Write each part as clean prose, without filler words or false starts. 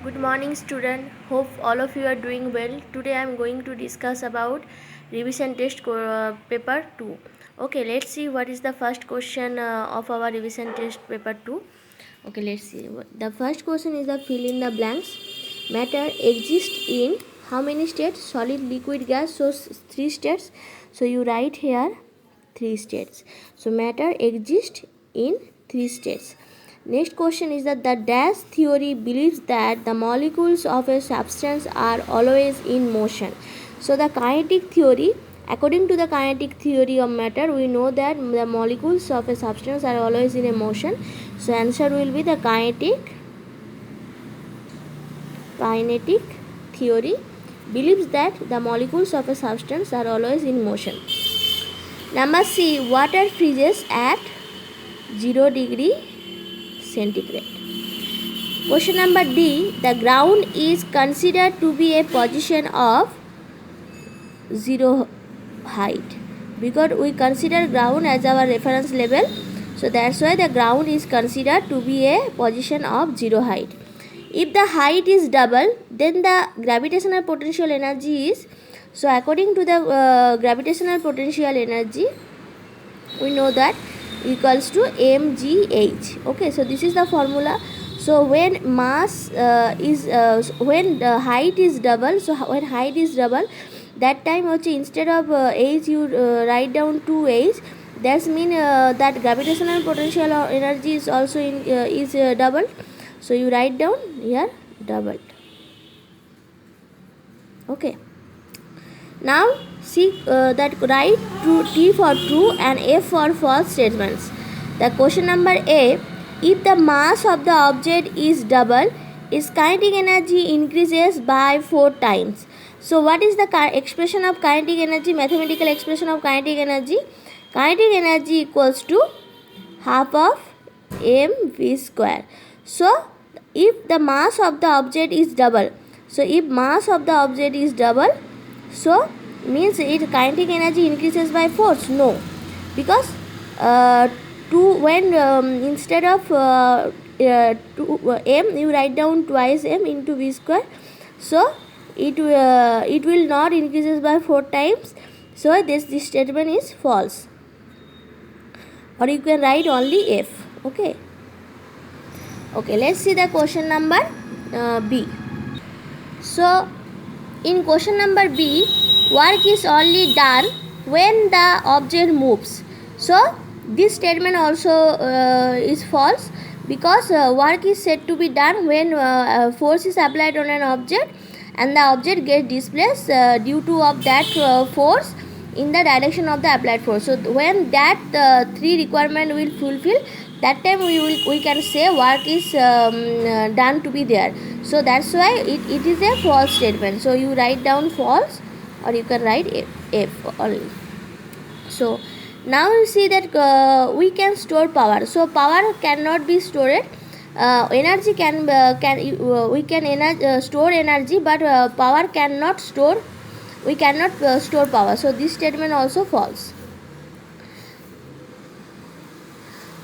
Good morning student. Hope all of you are doing well. Today I am going to discuss about revision test paper 2. Okay, let's see what is the first question of our revision test paper 2. Okay, let's see. The first question is the fill in the blanks. Matter exists in how many states? Solid, liquid, gas. So 3 states. So you write here 3 states. So matter exists in 3 states. Next question is that the dash theory believes that the molecules of a substance are always in motion. So the kinetic theory, according to the kinetic theory of matter, we know that the molecules of a substance are always in a motion. So answer will be the kinetic theory believes that the molecules of a substance are always in motion. Number C, water freezes at 0 degree centigrade. Question number D, the ground is considered to be a position of 0 height, because we consider ground as our reference level, so that's why the ground is considered to be a position of 0 height. If the height is double, then the gravitational potential energy is, so according to the gravitational potential energy, we know that equals to mgh. Okay, so this is the formula. So when mass when the height is double, so when height is double, that time also instead of h you write down 2h. That's mean that gravitational potential or energy is also is doubled, so you write down here doubled. Okay, now see that write true, T for true and F for false statements. The question number A, if the mass of the object is double, its kinetic energy increases by 4 times. So what is the expression of kinetic energy, mathematical expression of kinetic energy? Kinetic energy equals to half of mv square. So if the mass of the object is double, so if mass of the object is double, so means its kinetic energy increases by 4? No, because when instead of m you write down twice m into v square, so it will not increases by 4 times, so this statement is false, or you can write only F. Okay, let's see the question number B. So in question number B, work is only done when the object moves. So this statement also is false, because work is said to be done when force is applied on an object and the object gets displaced due to of that force in the direction of the applied force. So when that 3 requirement will fulfill, that time we can say work is done to be there. So that's why it is a false statement. So you write down false, or you can write F only. So now you see that we can store power. So power cannot be stored. Energy we can store energy, but power cannot store. We cannot store power. So this statement also false.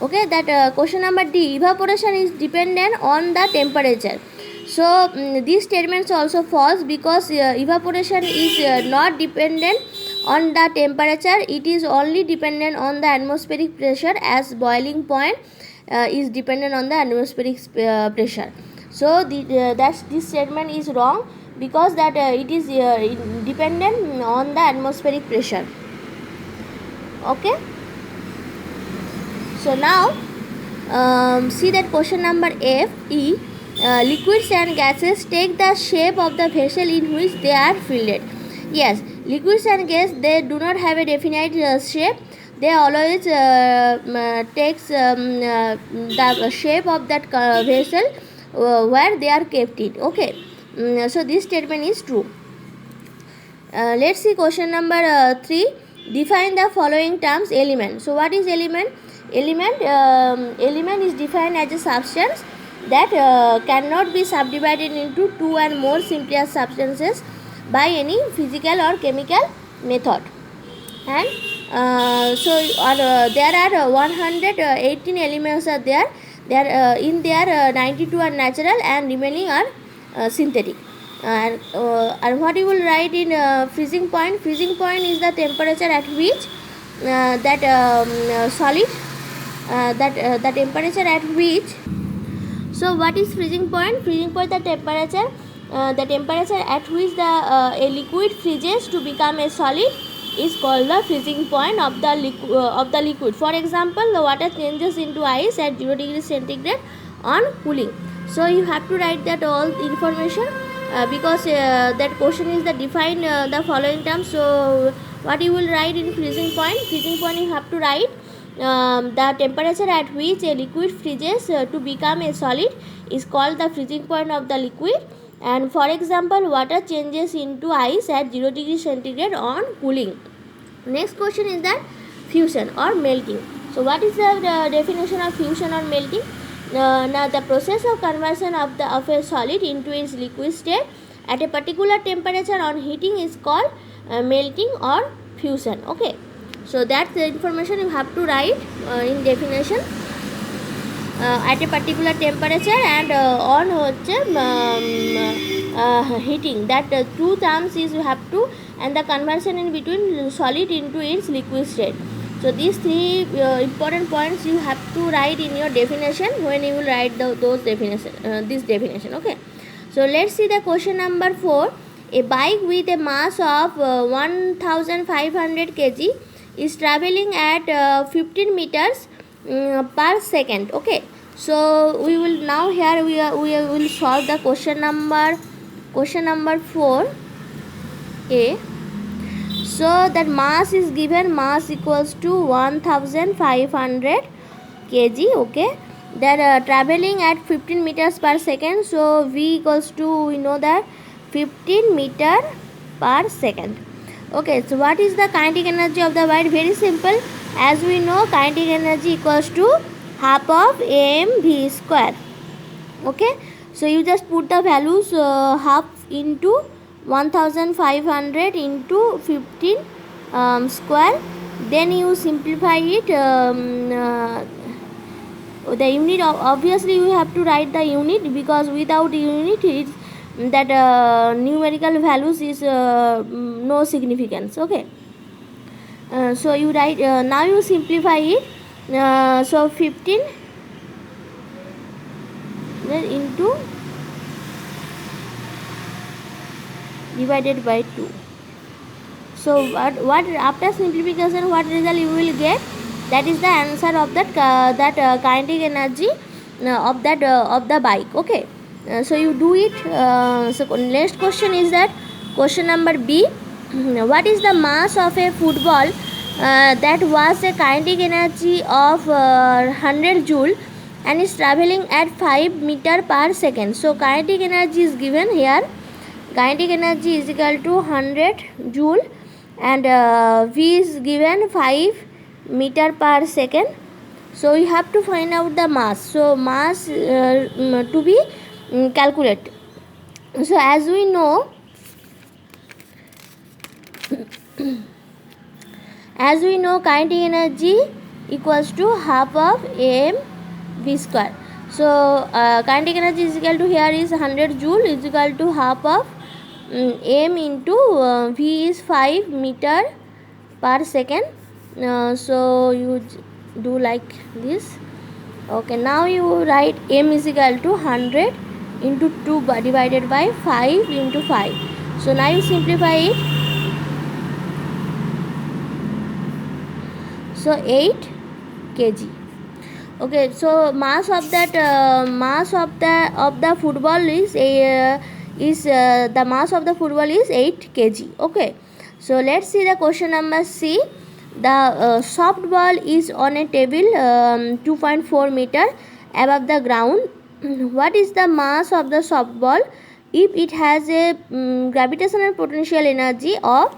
Okay, that question number D, evaporation is dependent on the temperature. So these statements also false, because evaporation is not dependent on the temperature. It is only dependent on the atmospheric pressure, as boiling point is dependent on the atmospheric pressure. So this statement is wrong, because that it is dependent on the atmospheric pressure. Okay, so now see that question number F, E, liquids and gases take the shape of the vessel in which they are filled. Yes, liquids and gas, they do not have a definite shape. They always takes the shape of that vessel where they are kept in. Okay, so this statement is true. Let's see question number 3. Define the following terms. Element. So what is element? Element is defined as a substance that cannot be subdivided into 2 and more simpler substances by any physical or chemical method. And there are 118 elements are there. In there 92 are natural and remaining are synthetic. And what you will write in freezing point? Freezing point is the temperature at which that solid the temperature at which. So what is freezing point? Freezing point, the temperature at which a liquid freezes to become a solid is called the freezing point of the liquid. For example, the water changes into ice at 0 degrees centigrade on cooling. So you have to write that all information because that question is the define the following terms. So what you will write in freezing point? Freezing point, you have to write the temperature at which a liquid freezes to become a solid is called the freezing point of the liquid. And for example, water changes into ice at 0 degree centigrade on cooling. Next question is that fusion or melting. So what is the definition of fusion or melting? Now the process of conversion of a solid into its liquid state at a particular temperature on heating is called melting or fusion. Okay, so that's the information you have to write in definition. At a particular temperature and on heating, that two terms is you have to, and the conversion in between solid into its liquid state. So these three important points you have to write in your definition when you will write those definition this definition. Okay, so let's see the question number 4. A bike with a mass of 1500 kg is traveling at 15 meters per second. Okay, so we will now here we will solve the question number 4a. So that mass is given, mass equals to 1500 kg. Okay, that traveling at 15 meters per second, so v equals to, we know that 15 meter per second. Okay, so what is the kinetic energy of the bike? Very simple. As we know, kinetic energy equals to half of mv square. Okay, so you just put the values half into 1500 into 15 square, then you simplify it. The unit, obviously you have to write the unit, because without unit it's that numerical values is no significance. Okay, so you write now you simplify it. So 15 then into divided by 2. So what after simplification, what result you will get? That is the answer of that kinetic energy of the bike. Okay, so you do it. So next question is that question number B. What is the mass of a football that was a kinetic energy of 100 joule and is traveling at 5 meter per second? So kinetic energy is given here. Kinetic energy is equal to 100 joule and v is given 5 meter per second. So you have to find out the mass. So mass to be calculated. So as we know kinetic energy equals to half of mv square. So kinetic energy is equal to, here is 100 joule is equal to half of m into v is 5 meter per second. So you do like this. Okay, now you write m is equal to 100 into 2 divided by 5 into 5. So now you simplify it. So 8 kg. Okay, so mass of that of the football is the mass of the football is 8 kg. Okay, so let's see the question number C. The soft ball is on a table 2.4 meter above the ground. What is the mass of the soft ball if it has a gravitational potential energy of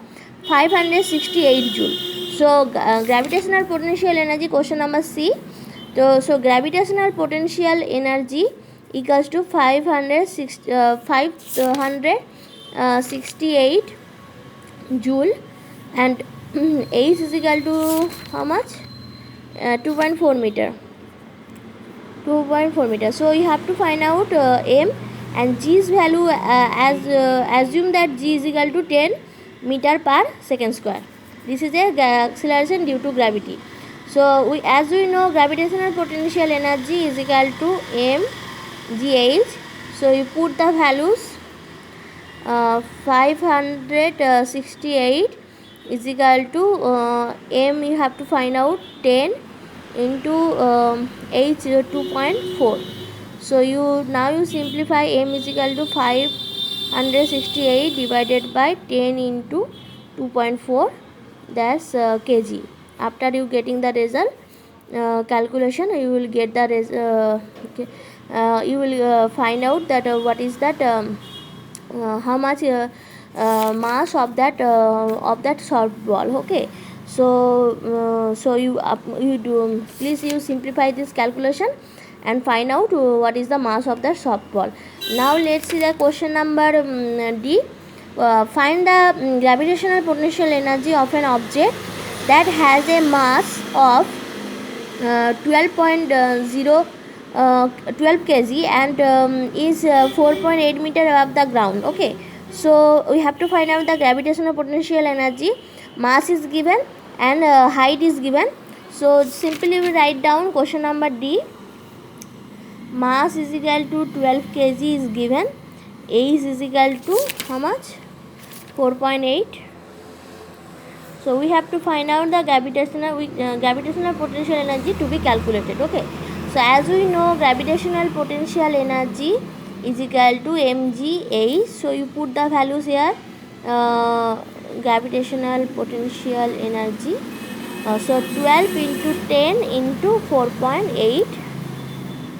568 joule? So gravitational potential energy, question number C. So gravitational potential energy equals to 568 joule, and H is equal to how much? 2.4 meter. 2.4 meter. So you have to find out m, and g's value, assume that g is equal to 10 meter per second square. This is a acceleration due to gravity. So as we know, gravitational potential energy is equal to mgh. So you put the values, 568 is equal to m, you have to find out 10 into h 2.4. so you simplify m is equal to 568 divided by 10 into 2.4, that's kg. After you getting the result calculation, you will get the you will find out that what is that how much mass of that soft ball. Okay, so you do, please you simplify this calculation and find out what is the mass of the soft ball. Now let's see the question number D. Find the gravitational potential energy of an object that has a mass of 12 kg and is 4.8 meter above the ground. Okay, so we have to find out the gravitational potential energy. Mass is given and height is given. So simply we write down question number D. Mass is equal to 12 kg is given. Age is equal to how much? 4.8. So we have to find out the gravitational potential energy to be calculated. Okay, so as we know, gravitational potential energy is equal to mgh. So you put the values here, gravitational potential energy, so 12 into 10 into 4.8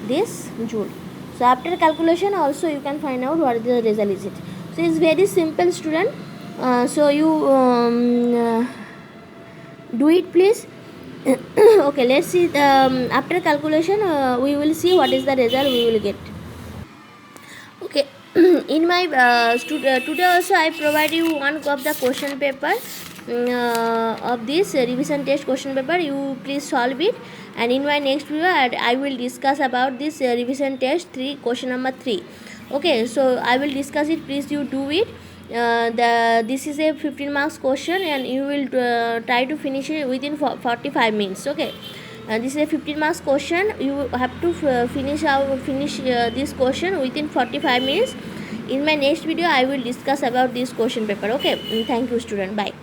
this joule. So after calculation also you can find out what the result is it. So it's very simple, student. So you do it please. Okay, let's see the, after calculation we will see what is the result we will get. Okay, in my today also I provide you one of the question paper of this revision test question paper. You please solve it, and in my next video I will discuss about this revision test 3 question number 3. Okay, so I will discuss it, please you do it. This is a 15 marks question and you will try to finish it within 45 minutes. Okay, this is a 15 marks question. You have to finish this question within 45 minutes. In my next video I will discuss about this question paper. Okay, thank you student, bye.